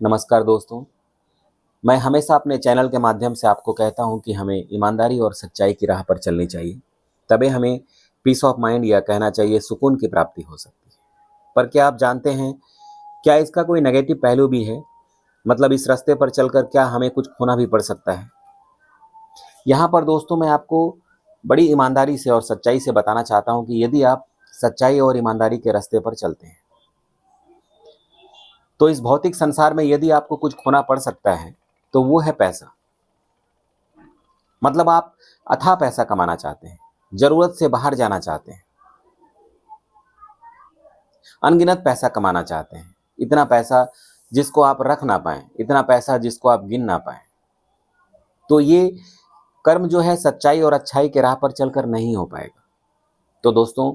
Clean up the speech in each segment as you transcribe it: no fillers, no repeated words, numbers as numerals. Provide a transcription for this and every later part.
नमस्कार दोस्तों। मैं हमेशा अपने चैनल के माध्यम से आपको कहता हूं कि हमें ईमानदारी और सच्चाई की राह पर चलनी चाहिए। तभी हमें पीस ऑफ माइंड या कहना चाहिए सुकून की प्राप्ति हो सकती है। पर क्या आप जानते हैं, क्या इसका कोई नेगेटिव पहलू भी है? मतलब इस रास्ते पर चलकर क्या हमें कुछ खोना भी पड़ सकता है? यहाँ पर दोस्तों मैं आपको बड़ी ईमानदारी से और सच्चाई से बताना चाहता हूँ कि यदि आप सच्चाई और ईमानदारी के रास्ते पर चलते हैं तो इस भौतिक संसार में यदि आपको कुछ खोना पड़ सकता है तो वो है पैसा। मतलब आप अथाह पैसा कमाना चाहते हैं, जरूरत से बाहर जाना चाहते हैं, अनगिनत पैसा कमाना चाहते हैं, इतना पैसा जिसको आप रख ना पाएं, इतना पैसा जिसको आप गिन ना पाएं। तो ये कर्म जो है सच्चाई और अच्छाई के राह पर चलकर नहीं हो पाएगा। तो दोस्तों,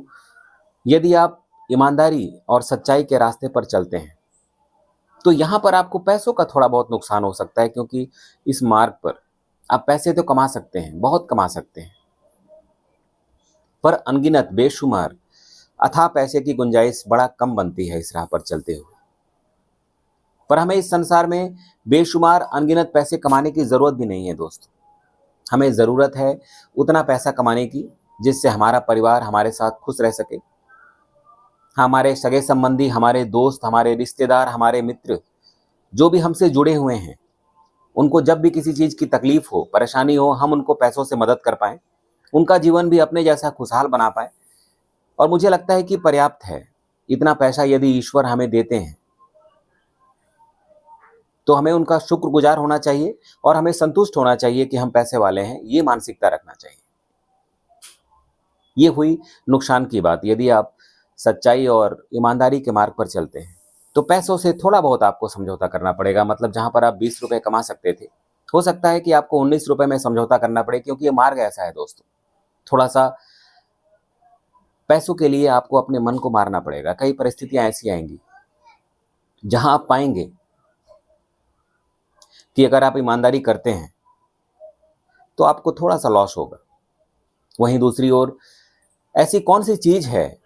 यदि आप ईमानदारी और सच्चाई के रास्ते पर चलते हैं तो यहाँ पर आपको पैसों का थोड़ा बहुत नुकसान हो सकता है, क्योंकि इस मार्ग पर आप पैसे तो कमा सकते हैं, बहुत कमा सकते हैं, पर अनगिनत बेशुमार अथाह पैसे की गुंजाइश बड़ा कम बनती है इस राह पर चलते हुए। पर हमें इस संसार में बेशुमार अनगिनत पैसे कमाने की जरूरत भी नहीं है दोस्तों। हमें जरूरत है उतना पैसा कमाने की जिससे हमारा परिवार हमारे साथ खुश रह सके, हमारे सगे संबंधी, हमारे दोस्त, हमारे रिश्तेदार, हमारे मित्र जो भी हमसे जुड़े हुए हैं, उनको जब भी किसी चीज की तकलीफ हो, परेशानी हो, हम उनको पैसों से मदद कर पाएं, उनका जीवन भी अपने जैसा खुशहाल बना पाए। और मुझे लगता है कि पर्याप्त है। इतना पैसा यदि ईश्वर हमें देते हैं तो हमें उनका शुक्रगुजार होना चाहिए और हमें संतुष्ट होना चाहिए कि हम पैसे वाले हैं, ये मानसिकता रखना चाहिए। ये हुई नुकसान की बात। यदि आप सच्चाई और ईमानदारी के मार्ग पर चलते हैं तो पैसों से थोड़ा बहुत आपको समझौता करना पड़ेगा। मतलब जहां पर आप 20 रुपए कमा सकते थे, हो सकता है कि आपको 19 रुपए में समझौता करना पड़े, क्योंकि ये मार्ग ऐसा है दोस्तों। थोड़ा सा पैसों के लिए आपको अपने मन को मारना पड़ेगा। कई परिस्थितियां ऐसी आएंगी जहां आप पाएंगे कि अगर आप ईमानदारी करते हैं तो आपको थोड़ा सा लॉस होगा। वहीं दूसरी ओर ऐसी कौन सी चीज है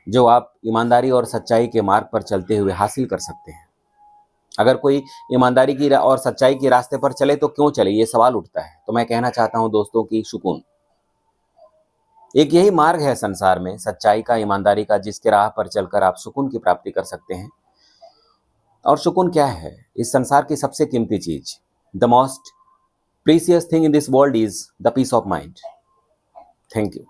जो आप ईमानदारी और सच्चाई के मार्ग पर चलते हुए हासिल कर सकते हैं? अगर कोई ईमानदारी की और सच्चाई के रास्ते पर चले तो क्यों चले, ये सवाल उठता है। तो मैं कहना चाहता हूं दोस्तों कि सुकून एक यही मार्ग है संसार में, सच्चाई का, ईमानदारी का, जिसके राह पर चलकर आप सुकून की प्राप्ति कर सकते हैं। और सुकून क्या है? इस संसार की सबसे कीमती चीज, the most precious thing in this world is the peace of mind. Thank you.